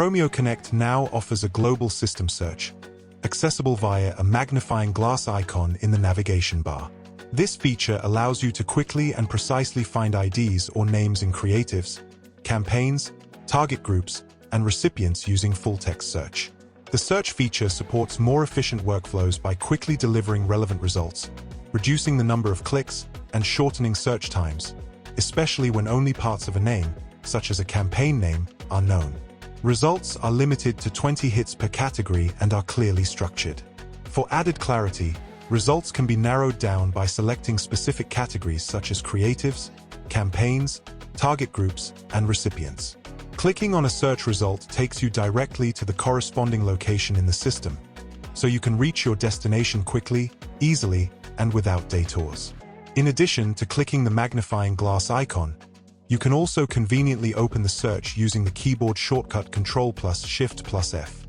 Promio.connect now offers a global system search, accessible via a magnifying glass icon in the navigation bar. This feature allows you to quickly and precisely find IDs or names in creatives, campaigns, target groups, and recipients using full-text search. The search feature supports more efficient workflows by quickly delivering relevant results, reducing the number of clicks and shortening search times, especially when only parts of a name, such as a campaign name, are known. Results are limited to 20 hits per category and are clearly structured. For added clarity, results can be narrowed down by selecting specific categories such as creatives, campaigns, target groups, and recipients. Clicking on a search result takes you directly to the corresponding location in the system, so you can reach your destination quickly, easily, and without detours. In addition to clicking the magnifying glass icon, you can also conveniently open the search using the keyboard shortcut Ctrl+Shift+F.